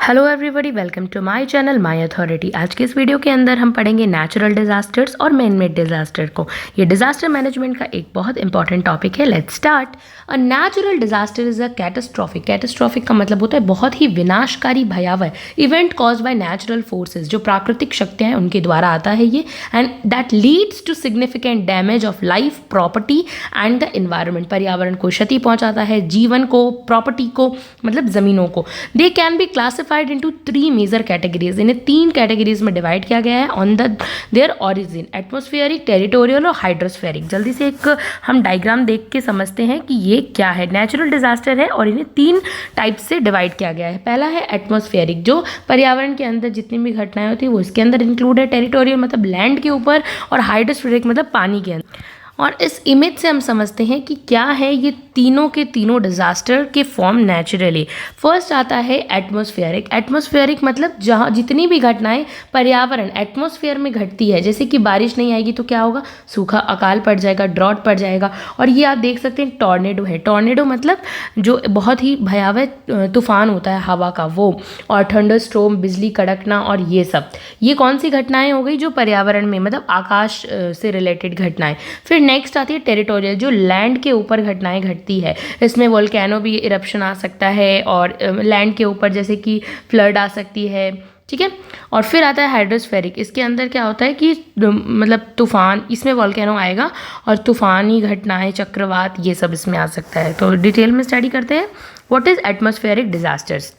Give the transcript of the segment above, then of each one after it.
Hello everybody, welcome to my channel my authority. आज के इस वीडियो के अंदर हम पढ़ेंगे नेचुरल डिजास्टर्स और मैन मेड डिजास्टर को। ये डिजास्टर मैनेजमेंट का एक बहुत इंपॉर्टेंट टॉपिक है। Let's start. A natural disaster is a catastrophic. Catastrophic का मतलब होता है बहुत ही विनाशकारी, भयावह event cause by natural forces, जो प्राकृतिक शक्तियां हैं उनके द्वारा आता है ये, and that leads to significant damage of life, property and the environment. पर्यावरण को क्षति पहुंचाता है, जीवन को, प्रॉपर्टी को, मतलब जमीनों को। They can be classified into three major categories। इन्हें तीन कैटेगरीज में डिवाइड किया गया है on their origin, atmospheric, territorial और हाइड्रोस्फेरिक। जल्दी से एक हम डायग्राम देख के समझते हैं कि ये क्या है। नेचुरल डिजास्टर है और इन्हें तीन टाइप से डिवाइड किया गया है। पहला है एटमॉस्फेरिक, जो पर्यावरण के अंदर जितनी भी घटनाएं होती है वो इसके अंदर इंक्लूड है। टेरिटोरियल मतलब लैंड के ऊपर, और हाइड्रोस्फेरिक मतलब पानी के अंदर। और इस इमेज से हम समझते हैं कि क्या है ये तीनों के तीनों डिजास्टर के फॉर्म नेचुरली। फर्स्ट आता है एटमॉस्फेरिक। एटमॉस्फेरिक मतलब जहाँ जितनी भी घटनाएं पर्यावरण एटमॉस्फेयर में घटती है, जैसे कि बारिश नहीं आएगी तो क्या होगा, सूखा, अकाल पड़ जाएगा, ड्रॉट पड़ जाएगा। और ये आप देख सकते हैं टॉर्नेडो है। टॉर्नेडो मतलब जो बहुत ही भयावह तूफान होता है हवा का वो, और थंडर स्ट्रोम, बिजली कड़कना, और ये सब, ये कौन सी घटनाएं हो गई जो पर्यावरण में मतलब आकाश से रिलेटेड घटनाएं। फिर नेक्स्ट आती है टेरिटोरियल, जो लैंड के ऊपर घटनाएं घटती है। इसमें वोल्केनो भी इरप्शन आ सकता है, और लैंड के ऊपर जैसे कि फ्लड आ सकती है, ठीक है। और फिर आता है हाइड्रोस्फेरिक। इसके अंदर क्या होता है कि मतलब तूफान, इसमें वोल्केनो आएगा और तूफानी घटनाएं, चक्रवात, ये सब इसमें आ सकता है। तो डिटेल में स्टडी करते हैं। What is atmospheric disasters.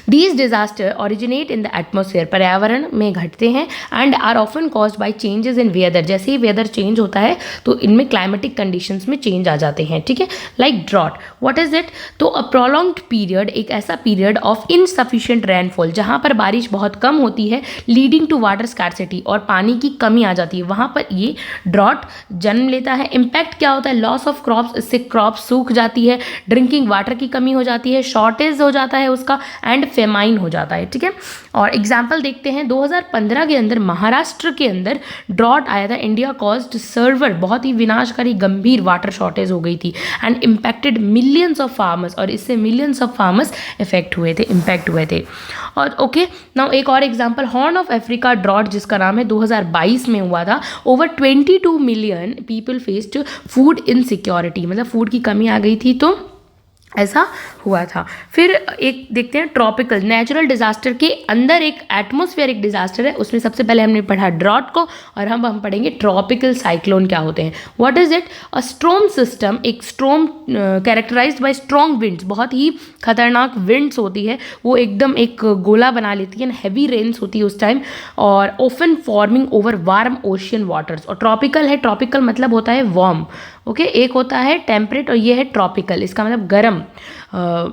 These disasters originate in the atmosphere, पर्यावरण में घटते हैं, and are often caused by changes in weather। जैसे ही वेदर चेंज होता है तो इनमें क्लाइमेटिक कंडीशंस में चेंज आ जाते हैं, ठीक है। Like drought, what is it. तो अ प्रोलॉन्ग्ड पीरियड, एक ऐसा पीरियड ऑफ इनसफिशिएंट रेनफॉल, जहाँ पर बारिश बहुत कम होती है, लीडिंग टू वाटर स्कार्सिटी, और पानी की कमी आ जाती है, वहाँ पर ये ड्रॉट जन्म लेता है। इम्पैक्ट क्या होता है, लॉस ऑफ क्रॉप्स, इससे क्रॉप्स सूख जाती है, ड्रिंकिंग वाटर की कमी हो जाती है, शॉर्टेज हो जाता है उसका, एंड फेमाइन हो जाता है, ठीक है। और एग्जाम्पल देखते हैं। 2015 के अंदर महाराष्ट्र के अंदर ड्रॉट आया था। इंडिया कॉज्ड सर्वर, बहुत ही विनाशकारी गंभीर वाटर शॉर्टेज हो गई थी, and impacted millions of farmers, और इससे मिलियंस ऑफ फार्मर्स इफेक्ट हुए थे, इम्पैक्ट हुए थे। और ओके नाउ एक और example, horn of Africa drought, जिसका नाम है 2022 में हुआ था। Over 22 million people faced food insecurity, मतलब फूड की कमी आ गई थी, तो ऐसा हुआ था। फिर एक देखते हैं ट्रॉपिकल। नेचुरल डिजास्टर के अंदर एक एटमॉस्फेरिक डिजास्टर है, उसमें सबसे पहले हमने पढ़ा ड्रॉट को, और हम पढ़ेंगे ट्रॉपिकल साइक्लोन क्या होते हैं। What is it. A storm system, एक storm characterised by strong winds, बहुत ही खतरनाक विंड्स होती है, वो एकदम एक गोला बना लेती है, हैवी रेन्स होती है उस टाइम, और often forming over warm ocean waters. और ट्रॉपिकल है, ट्रॉपिकल मतलब होता है वार्म, ओके। एक होता है टेम्परेट और ये है ट्रॉपिकल, इसका मतलब गर्म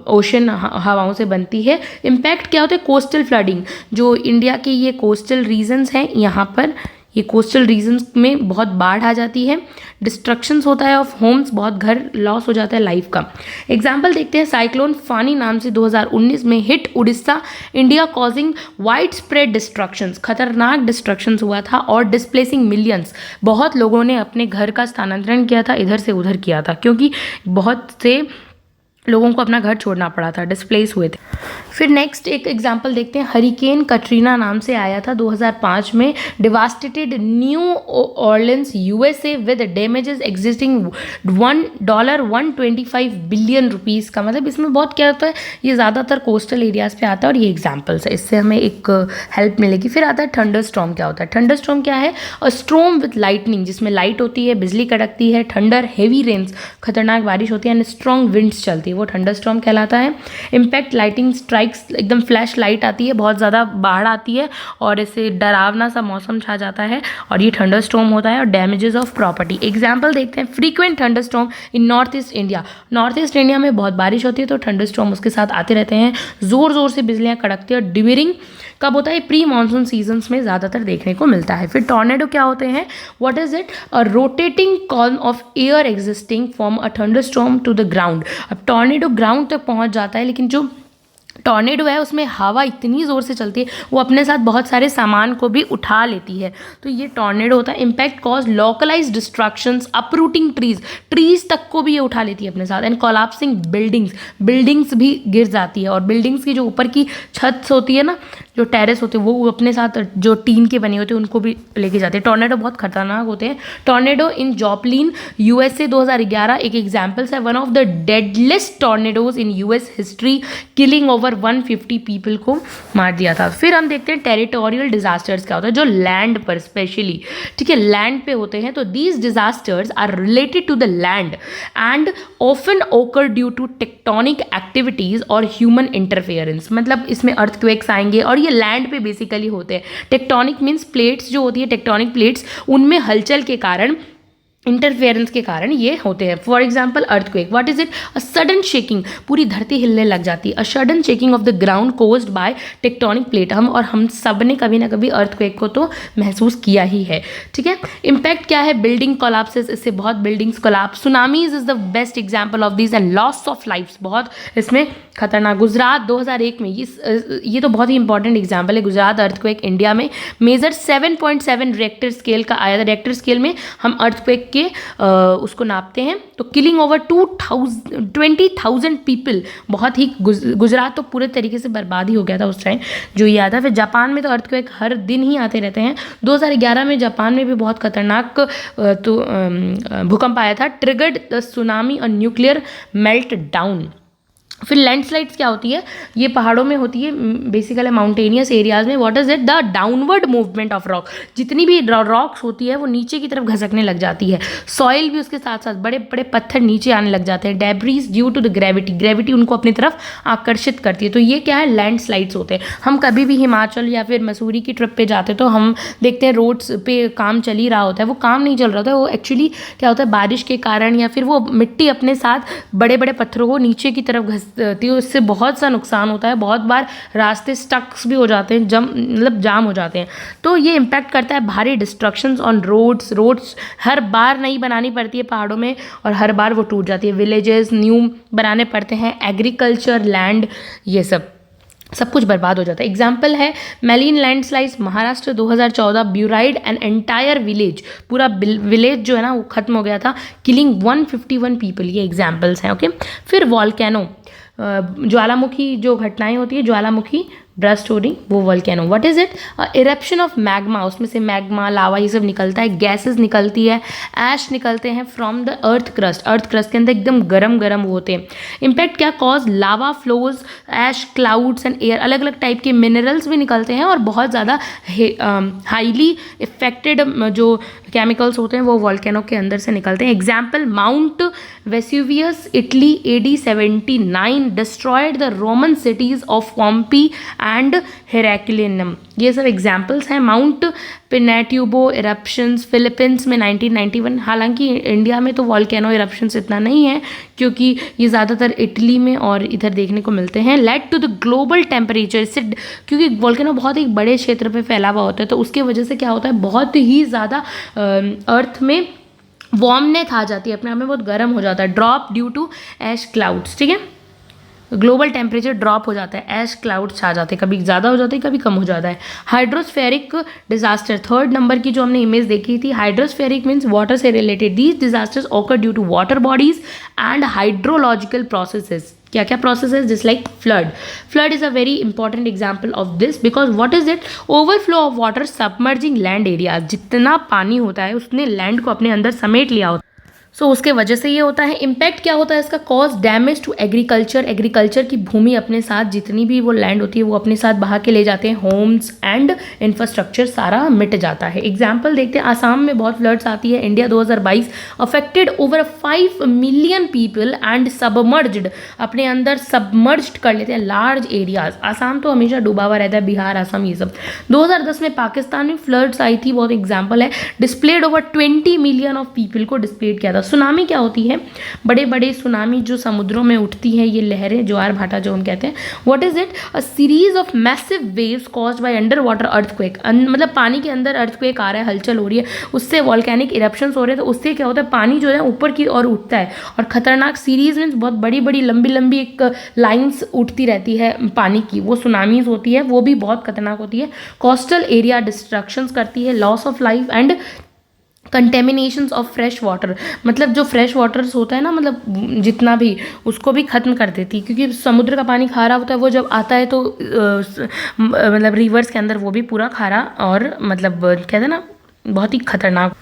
ओशन हवाओं से बनती है। इम्पैक्ट क्या होता है, कोस्टल फ्लडिंग, जो इंडिया के ये कोस्टल रीजन्स हैं, यहाँ पर ये कोस्टल रीजन्स में बहुत बाढ़ आ जाती है। डिस्ट्रक्शंस होता है ऑफ होम्स, बहुत घर लॉस हो जाता है लाइफ का। एग्जाम्पल देखते हैं। साइक्लोन फानी नाम से 2019 में hit Orissa, India causing wide spread destructions, खतरनाक डिस्ट्रक्शंस हुआ था, और डिस्प्लेसिंग मिलियंस, बहुत लोगों ने अपने घर का स्थानांतरण किया था, इधर से उधर किया था, क्योंकि बहुत से लोगों को अपना घर छोड़ना पड़ा था, डिस्प्लेस हुए थे। फिर नेक्स्ट एक एग्जांपल देखते हैं। हरिकेन कटरीना नाम से आया था 2005 में, devastated new Orleans USA with damages existing $125 billion rupees का। मतलब इसमें बहुत क्या होता है, ये ज़्यादातर कोस्टल एरियाज़ पे आता है, और ये एग्जाम्पल्स है, इससे हमें एक हेल्प मिलेगी। फिर आता है थंडर स्टॉर्म। क्या होता है थंडर स्टॉर्म, क्या है, अ स्टॉर्म विद लाइटनिंग, जिसमें लाइट होती है, बिजली कड़कती है, थंडर, हेवी रेन्स, खतरनाक बारिश होती है, एंड स्ट्रॉन्ग विंड्स चलती है, वो थंडरस्टॉर्म कहलाता है। इम्पैक्ट, लाइटिंग स्ट्राइक्स, एकदम फ्लैश लाइट आती है, बहुत ज़्यादा बाढ़ आती है, और ऐसे डरावना सा मौसम छा जाता है, और ये थंडरस्टॉर्म होता है। और डैमेजेस ऑफ प्रॉपर्टी, एग्जाम्पल देखते हैं। Frequent thunderstorm in north east India, north east India में बहुत बारिश होती है, तो थंडरस्टॉर्म उसके साथ आते रहते हैं, ज़ोर ज़ोर से बिजलियाँ कड़कती है। और ड्यूरिंग कब होता है, प्री मानसून सीजन्स में ज़्यादातर देखने को मिलता है। फिर टॉर्नेडो क्या होते हैं, what is it, a rotating column of air existing from a thunderstorm to the ground. अब टॉर्नेडो ग्राउंड तक पहुंच जाता है, लेकिन जो टॉर्नेडो है उसमें हवा इतनी ज़ोर से चलती है वो अपने साथ बहुत सारे सामान को भी उठा लेती है, तो ये टॉर्नेडो होता है। Impact cause localise destructions, uprooting trees तक को भी ये उठा लेती है अपने साथ। एंड कोलैप्सिंग बिल्डिंग्स भी गिर जाती है, और बिल्डिंग्स की जो ऊपर की छत होती है ना, जो टेरेस होते हैं वो अपने साथ जो टीन के बने होते हैं उनको भी लेके जाते हैं। टॉर्नेडो बहुत खतरनाक होते हैं। टॉर्नेडो इन जॉपलिन यूएसए 2011 एक एग्जाम्पल्स है, one of the deadliest tornadoes in US history, killing over 150 people को मार दिया था। फिर हम देखते हैं टेरिटोरियल डिजास्टर्स क्या होता है, जो लैंड पर स्पेशली, ठीक है, लैंड पे होते हैं। तो these disasters are related to the land and often occur due to tectonic activities और ह्यूमन इंटरफेरेंस। मतलब इसमें अर्थक्वेक्स आएंगे और ये लैंड पे बेसिकली होते हैं। टेक्टोनिक मीन्स प्लेट्स जो होती है, टेक्टोनिक प्लेट्स, उनमें हलचल के कारण, इंटरफेरेंस के कारण ये होते हैं। For example earthquake, what is it? A sudden shaking, पूरी धरती हिलने लग जाती है। A sudden shaking of the ground caused by tectonic plate. हम सब ने कभी ना कभी अर्थक्वेक को तो महसूस किया ही है, ठीक है। इम्पैक्ट क्या है? बिल्डिंग कोलैप्सेस, इससे बहुत buildings collapse. Tsunamis is the best example of this, and loss of lifes, बहुत इसमें खतरनाक। गुजरात 2001 में, ये तो बहुत ही इंपॉर्टेंट एग्जाम्पल है। गुजरात अर्थक्वेक इंडिया में मेजर 7.7 रेक्टर स्केल का आया था। रेक्टर स्केल में हम अर्थक्वेक के उसको नापते हैं, तो किलिंग ओवर 20,000 पीपल, बहुत ही गुजरात तो पूरे तरीके से बर्बाद ही हो गया था उस टाइम जो ये आता है। फिर जापान में तो अर्थक्वेक हर दिन ही आते रहते हैं। 2011 में जापान में भी बहुत खतरनाक भूकंप आया था, ट्रिगर्ड द सुनामी और न्यूक्लियर मेल्ट डाउन। फिर लैंडस्लाइड्स क्या होती है? ये पहाड़ों में होती है, बेसिकली माउंटेनियस एरियाज में। What is it? The downward movement of rock, जितनी भी रॉक्स होती है वो नीचे की तरफ घसकने लग जाती है। सॉइल भी उसके साथ साथ, बड़े बड़े पत्थर नीचे आने लग जाते हैं। Debris due to the gravity उनको अपनी तरफ आकर्षित करती है। तो ये क्या है? लैंडस्लाइड्स होते हैं। हम कभी भी हिमाचल या फिर मसूरी की ट्रिप पे जाते तो हम देखते हैं रोड्स पे काम चल ही रहा होता है, वो काम नहीं चल रहा होता है, वो एक्चुअली क्या होता है, बारिश के कारण या फिर वो मिट्टी अपने साथ बड़े बड़े पत्थरों को नीचे की तरफ घसती है, इससे बहुत सा नुकसान होता है। बहुत बार रास्ते स्टक्स भी हो जाते हैं, जाम हो जाते हैं। तो ये इम्पैक्ट करता है भारी डिस्ट्रक्शंस ऑन रोड्स हर बार नई बनानी पड़ती है पहाड़ों में, और हर बार वो टूट जाती है। विलेजेस न्यू बनाने पड़ते हैं, एग्रीकल्चर लैंड, ये सब कुछ बर्बाद हो जाता है। एग्जाम्पल है Malin landslides Maharashtra 2014, buried an entire village, पूरा विलेज जो है ना वो खत्म हो गया था, किलिंग 151 पीपल। ये एग्जाम्पल्स हैं, ओके। फिर वॉल्केनो, ज्वालामुखी जो घटनाएं होती है, ज्वालामुखी ब्रस्ट हो रही, वो volcano. What is it? Eruption of magma, उसमें से मैग्मा, लावा, ये सब निकलता है। गैसेस निकलती है, ऐश निकलते हैं फ्रॉम द अर्थ क्रस्ट के अंदर एकदम गरम होते हैं। इम्पैक्ट क्या? Cause lava flows, ash, clouds and air, अलग अलग टाइप के मिनरल्स भी निकलते हैं, और बहुत ज़्यादा हाईली इफेक्टेड जो केमिकल्स होते हैं वो वॉल्केनो के अंदर से निकलते हैं। Example Mount Vesuvius Italy AD 79 destroyed the Roman cities of Pompeii and Herculaneum. ये सब एग्जाम्पल्स हैं। माउंट पिनेट्यूबो इरप्शंस फिलीपींस में 1991। हालांकि इंडिया में तो वॉल्केनो इरप्शंस इतना नहीं है, क्योंकि ये ज़्यादातर इटली में और इधर देखने को मिलते हैं। Led to the global temperature, इससे क्योंकि वॉल्केनो बहुत एक बड़े क्षेत्र पे फैला हुआ होता है, तो उसके वजह से क्या होता है, बहुत ही ज़्यादा अर्थ में वार्मनेस आ जाती है, अपने आप में बहुत गर्म हो जाता है। Drop due to ash clouds, ठीक है, ग्लोबल टेम्परेचर ड्रॉप हो जाता है, ऐश क्लाउड्स छा जाते हैं, कभी ज़्यादा हो जाते हैं, कभी कम हो जाता है। हाइड्रोस्फेरिक डिजास्टर, थर्ड नंबर की जो हमने इमेज देखी थी, हाइड्रोस्फेरिक मीन्स वाटर से रिलेटेड। These disasters occur due to water bodies and hydrological processes. क्या क्या processes? Just like flood is a very important example of this, because what is it? Overflow of water submerging land area, जितना पानी होता है उसने land को अपने अंदर समेट लिया होता है, सो उसके वजह से ये होता है। इम्पैक्ट क्या होता है इसका? कॉज डैमेज टू एग्रीकल्चर की भूमि अपने साथ, जितनी भी वो लैंड होती है वो अपने साथ बहा के ले जाते हैं। होम्स एंड इंफ्रास्ट्रक्चर सारा मिट जाता है। एग्जाम्पल देखते हैं, आसाम में बहुत फ्लड्स आती है। India 2022 affected over 5 million people and submerged, अपने अंदर सबमर्ज्ड कर लेते हैं लार्ज एरियाज। आसाम तो हमेशा डूबा हुआ रहता है, बिहार, असम, ये सब। 2010 में पाकिस्तान में फ्लड्स आई थी, बहुत एग्जाम्पल है। Displayed over 20 million of people को डिस्प्लेड किया था। सुनामी क्या होती है? बड़े बड़े सुनामी जो समुद्रों में उठती हैं, ये लहरें, ज्वार भाटा जो हम कहते हैं, what is it? A series of massive waves caused by under water earthquake. मतलब पानी के अंदर अर्थक्वेक आ रहा है, हलचल हो रही है, उससे वॉल्केनिक इरप्शंस हो रहे हैं, तो उससे क्या होता है, पानी जो है ऊपर की ओर उठता है। और खतरनाक सीरीज मीन्स बहुत बड़ी बड़ी लंबी लंबी एक लाइंस उठती रहती है पानी की, वो सुनामीज होती है, वो भी बहुत खतरनाक होती है। कोस्टल एरिया डिस्ट्रक्शंस करती है, loss of life and contaminations of fresh water. मतलब जो फ्रेश वाटर्स होता है ना, मतलब जितना भी, उसको भी ख़त्म कर देती है, क्योंकि समुद्र का पानी खारा होता है, वो जब आता है तो मतलब रिवर्स के अंदर वो भी पूरा खारा, और मतलब कहते हैं ना बहुत ही खतरनाक।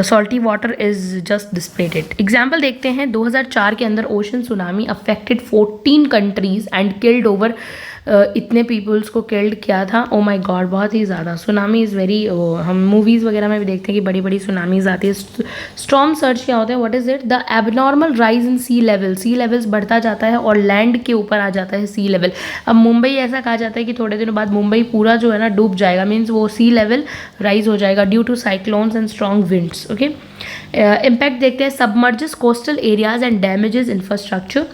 Salty water is just displaced. Example देखते हैं, 2004 के अंदर ocean tsunami affected 14 countries and killed over, इतने पीपल्स को किल्ड किया था। ओ माय गॉड, बहुत ही ज़्यादा। सुनामी इज़ वेरी, हम मूवीज़ वगैरह में भी देखते हैं कि बड़ी बड़ी सुनामीज आती है। स्टॉर्म सर्ज क्या होता है? What is it? The abnormal rise in sea level. Sea levels बढ़ता जाता है और लैंड के ऊपर आ जाता है सी लेवल। अब मुंबई, ऐसा कहा जाता है कि थोड़े दिनों बाद मुंबई पूरा जो है ना डूब जाएगा, मीन्स वो सी लेवल राइज हो जाएगा due to cyclones and strong winds. Okay, impact देखते हैं, submerges coastal areas and damages infrastructure.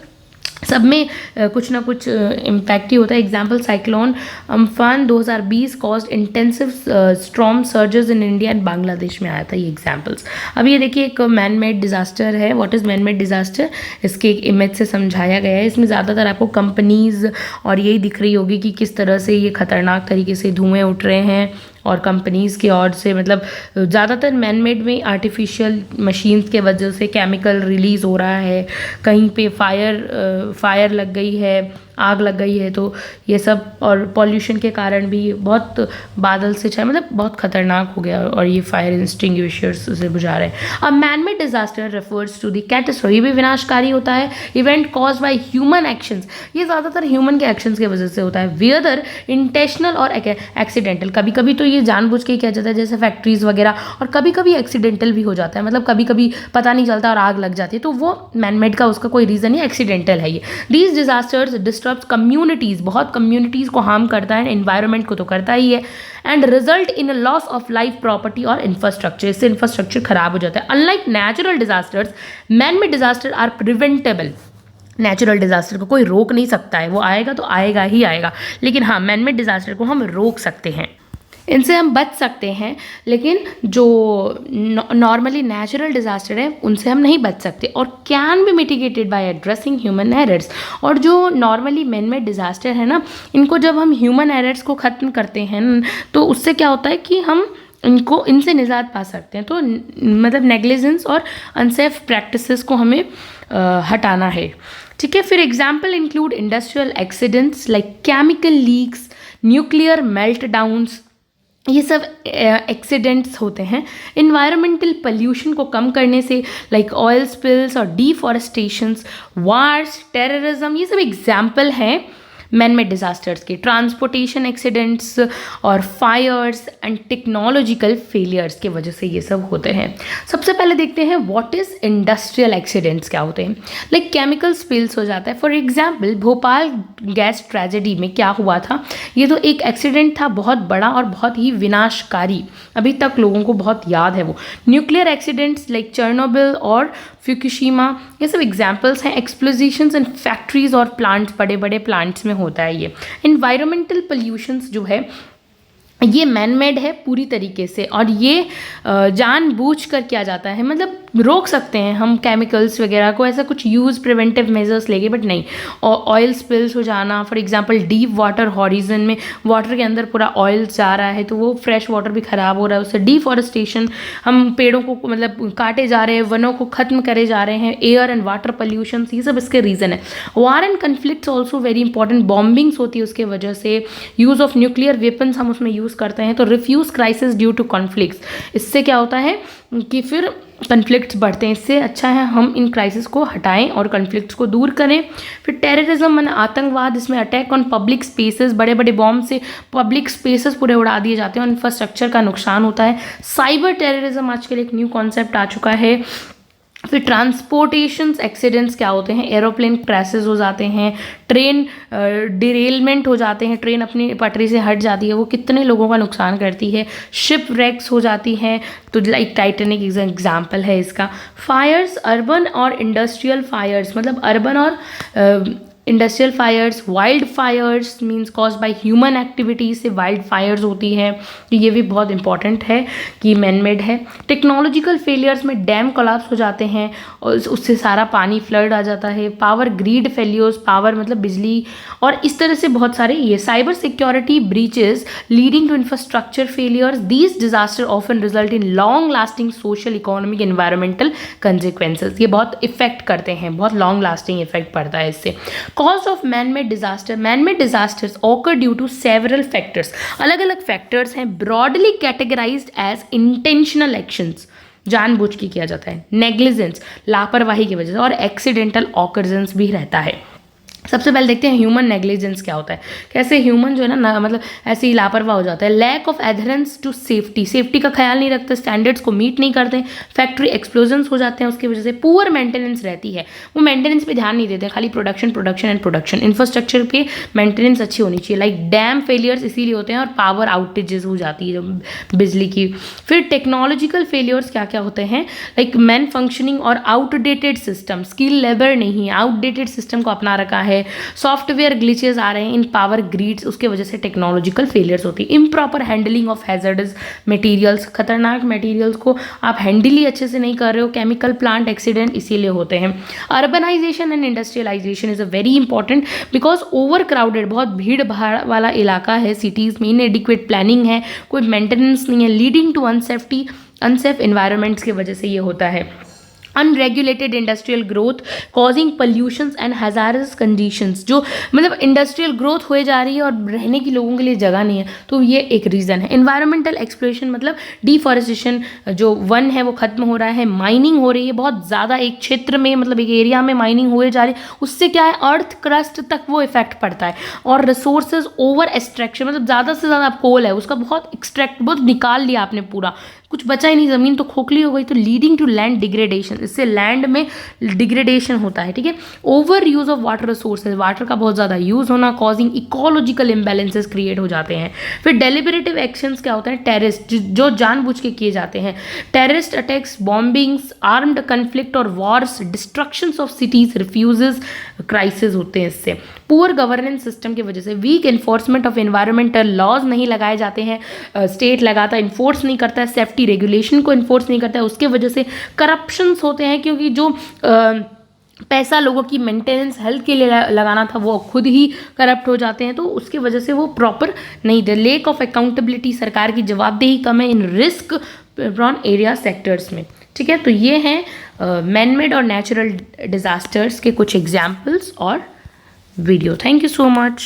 सब में कुछ ना कुछ इम्पैक्ट ही होता है। Example, cyclone Amphan 2020 caused intensive storm surges in India and Bangladesh में आया था, ये एग्जाम्पल्स। अब ये देखिए, एक मैन मेड डिजास्टर है। What is man made disaster? इसके एक इमेज से समझाया गया है। इसमें ज़्यादातर आपको कंपनीज और यही दिख रही होगी कि किस तरह से ये खतरनाक तरीके से धुएँ उठ रहे हैं, और कंपनीज़ की ओर से, मतलब ज़्यादातर मैन मेड में आर्टिफिशियल मशीन्स के वजह से केमिकल रिलीज़ हो रहा है, कहीं पे फायर लग गई है, आग लग गई है, तो ये सब, और पॉल्यूशन के कारण भी बहुत बादल से छाए, मतलब बहुत खतरनाक हो गया, और ये फायर एक्सटिंग्विशर्स से बुझा रहे हैं। अब man made disaster refers to the catastrophe, ये भी विनाशकारी होता है, event cause by human actions. ये ज़्यादातर ह्यूमन के एक्शंस की वजह से होता है। वेदर इंटेंशनल और एक्सीडेंटल, कभी कभी तो ये जानबूझ के किया जाता है, जैसे फैक्ट्रीज वगैरह, और कभी कभी एक्सीडेंटल भी हो जाता है, मतलब कभी कभी पता नहीं चलता और आग लग जाती है, तो वो मैन मेड का उसका कोई रीज़न नहीं, एक्सीडेंटल है ये। दीज डिजास्टर्स डिस्टर्ब्स कम्युनिटीज़, बहुत कम्युनिटीज़ को हार्म करता है, एनवायरनमेंट को तो करता ही है, and result in loss of life, property और इंफ्रास्ट्रक्चर। इससे इंफ्रास्ट्रक्चर खराब हो जाता है। Unlike natural disasters, man made disaster are preventable. Natural disaster को कोई रोक नहीं सकता है, वो आएगा तो आएगा ही आएगा, लेकिन हाँ, मैन मेड डिजास्टर को हम रोक सकते हैं, इनसे हम बच सकते हैं। लेकिन जो नॉर्मली नेचुरल डिजास्टर है उनसे हम नहीं बच सकते, और can be mitigated by addressing human errors. और जो नॉर्मली मैन मेड डिजास्टर है ना, इनको जब हम ह्यूमन एरर्स को ख़त्म करते हैं तो उससे क्या होता है कि हम इनसे निजात पा सकते हैं। तो मतलब नेग्लिजेंस और अनसेफ प्रैक्टिसेस को हमें हटाना है, ठीक है। फिर example include industrial accidents like chemical leaks, nuclear melt downs, ये सब एक्सीडेंट्स होते हैं। इन्वायरमेंटल पोल्यूशन को कम करने से, लाइक ऑयल स्पिल्स और डिफॉरेस्टेशंस, वार्स, टेररिज्म, ये सब एग्जाम्पल हैं मैन मेड डिजास्टर्स के। ट्रांसपोर्टेशन एक्सीडेंट्स और फायर्स एंड टेक्नोलॉजिकल फेलियर्स के वजह से ये सब होते हैं। सबसे पहले देखते हैं व्हाट इज़ इंडस्ट्रियल एक्सीडेंट्स क्या होते हैं। लाइक केमिकल स्पिल्स हो जाता है। For example, Bhopal gas tragedy में क्या हुआ था, ये तो एक एक्सीडेंट था बहुत बड़ा और बहुत ही विनाशकारी, अभी तक लोगों को बहुत याद है वो। न्यूक्लियर एक्सीडेंट्स लाइक चर्नोबिल और फ्यूकुशिमा, ये सब एग्जाम्पल्स हैं। एक्सप्लोजिशंस इन फैक्ट्रीज और प्लांट्स, बड़े बड़े प्लांट्स में होता है ये। इन्वायरमेंटल पोल्यूशंस जो है ये मैन मेड है पूरी तरीके से, और ये जानबूझकर किया जाता है, मतलब रोक सकते हैं हम केमिकल्स वगैरह को, ऐसा कुछ यूज़ प्रिवेंटिव मेजर्स लेके, बट नहीं। ऑयल स्पिल्स हो जाना, for example deep water horizon में वाटर के अंदर पूरा ऑयल जा रहा है तो वो फ्रेश वाटर भी ख़राब हो रहा है उससे। डिफॉरेस्टेशन, हम पेड़ों को मतलब काटे जा रहे हैं, वनों को ख़त्म करे जा रहे हैं। एयर एंड वाटर पोल्यूशन, ये सब इसके रीज़न है। War and conflicts also very important, bombings होती है उसके वजह से। यूज़ ऑफ न्यूक्लियर वेपन्स हम उसमें यूज़ करते हैं। तो refugee crisis due to conflicts, इससे क्या होता है कि फिर कन्फ्लिक्ट्स बढ़ते हैं। इससे अच्छा है हम इन क्राइसिस को हटाएं और कन्फ्लिक्ट्स को दूर करें। फिर टेररिज्म माने आतंकवाद, इसमें अटैक ऑन पब्लिक स्पेसेस, बड़े बड़े बॉम्ब से पब्लिक स्पेसेस पूरे उड़ा दिए जाते हैं और इंफ्रास्ट्रक्चर का नुकसान होता है। साइबर टेररिज्म आजकल एक न्यू कॉन्सेप्ट आ चुका है, फिर ट्रांसपोर्टेशन एक्सीडेंट्स क्या होते हैं, एरोप्लेन क्रैशेस हो जाते हैं, ट्रेन डिरेलमेंट हो जाते हैं, ट्रेन अपनी पटरी से हट जाती है, वो कितने लोगों का नुकसान करती है। शिप रेक्स हो जाती हैं, तो लाइक टाइटैनिक एग्जाम्पल है इसका। फायर्स, अर्बन और इंडस्ट्रियल फायर्स, मतलब अर्बन और industrial fires. Wild fires means cause by human activities से वाइल्ड फायर्स होती है, तो ये भी बहुत इंपॉर्टेंट है कि मैन मेड है। टेक्नोलॉजिकल फेलियर्स में डैम कोलैप्स हो जाते हैं और उससे सारा पानी फ्लड आ जाता है। पावर ग्रिड फेलियर्स, पावर मतलब बिजली, और इस तरह से बहुत सारे ये। Cyber security breaches leading to infrastructure failures, these disaster often result in long lasting social, economic, environmental consequences. ये बहुत इफेक्ट करते हैं, बहुत लॉन्ग लास्टिंग इफेक्ट पड़ता है इससे। Cause of man-made disaster, man-made disasters occur due to several factors, अलग अलग फैक्टर्स हैं, broadly categorized as intentional actions, जानबूझ के किया जाता है, नेग्लिजेंस, लापरवाही की वजह से, और एक्सीडेंटल ऑकरेंस भी रहता है। सबसे पहले देखते हैं ह्यूमन नेग्लिजेंस क्या होता है, कैसे ह्यूमन जो है ना मतलब ऐसे ही लापरवाह हो जाता है। Lack of adherence to safety, safety का ख्याल नहीं रखते, स्टैंडर्ड्स को मीट नहीं करते, फैक्ट्री एक्सप्लोजन्स हो जाते हैं उसकी वजह से। पुअर मेंटेनेंस रहती है, वो मेंटेनेंस पे ध्यान नहीं देते, खाली production production and production. Infrastructure पे मेंटेनेंस अच्छी होनी चाहिए, लाइक डैम फेलियर्स इसीलिए होते हैं, और पावर आउटेजेस हो जाती है बिजली की। फिर टेक्नोलॉजिकल फेलियर्स क्या क्या होते हैं, लाइक मैन फंक्शनिंग और आउटडेटेड सिस्टम, स्किल लेबर नहीं, आउटडेटेड सिस्टम को अपना रखा है। सॉफ्टवेयर ग्लिचेस आ रहे हैं इन पावर ग्रिड्स, उसके वजह से टेक्नोलॉजिकल फेलियर्स होती है। Improper handling of hazardous materials, खतरनाक मटेरियल्स को आप हैंडल ही अच्छे से नहीं कर रहे हो। केमिकल प्लांट एक्सीडेंट इसीलिए होते हैं। Urbanisation and industrialisation is a very important, because over crowded, बहुत भीड़ भाड़ वाला इलाका है सिटीज़ में, इनएडिक्वेट प्लानिंग है, कोई मेंटेनेंस नहीं है, लीडिंग टू अनसेफ इन्वायरमेंट्स की वजह से ये होता है। Unregulated industrial growth causing pollutions and hazards conditions, जो मतलब इंडस्ट्रियल ग्रोथ हो जा रही है और रहने की लोगों के लिए जगह नहीं है, तो ये एक रीज़न है। एनवायरमेंटल एक्सप्लोरेशन मतलब डिफॉरेस्टेशन, जो वन है वो खत्म हो रहा है। माइनिंग हो रही है बहुत ज़्यादा, एक क्षेत्र में मतलब एक एरिया में माइनिंग हो जा रही है, उससे क्या है अर्थ क्रस्ट तक वो इफेक्ट पड़ता है। और रिसोर्सेज ओवर एक्सट्रैक्शन, मतलब ज़्यादा से ज़्यादा कोल है उसका बहुत एक्सट्रैक्ट, बहुत निकाल लिया आपने, पूरा कुछ बचा ही नहीं, ज़मीन तो खोखली हो गई, तो लीडिंग टू लैंड डिग्रेडेशन, इससे लैंड में डिग्रेडेशन होता है। ठीक है। Over use of water resources, water का बहुत ज़्यादा यूज़ होना, कॉजिंग इकोलॉजिकल इम्बैलेंसेस क्रिएट हो जाते हैं। फिर डेलिबरेटिव एक्शंस क्या होते हैं, टेररिस्ट, जो जानबूझ के किए जाते हैं। Terrorist attacks, bombings, armed conflict और wars, destructions of cities, refugees, crisis होते हैं इससे। पुअर गवर्नेंस सिस्टम की वजह से, weak enforcement of environmental laws नहीं लगाए जाते हैं, स्टेट लगाता इन्फोर्स नहीं करता है, सेफ्टी रेगुलेशन को इन्फोर्स नहीं करता है, उसके वजह से करप्शंस होते हैं, क्योंकि जो पैसा लोगों की मेंटेनेंस हेल्थ के लिए लगाना था वो खुद ही करप्ट हो जाते हैं, तो उसकी वजह से वो प्रॉपर नहीं दे। लेक ऑफ अकाउंटेबिलिटी, सरकार की जवाबदेही कम है इन रिस्क प्रोन एरिया सेक्टर्स में। ठीक है, तो ये हैं मैन मेड और नेचुरल डिजास्टर्स के कुछ एग्जाम्पल्स और video. Thank you so much.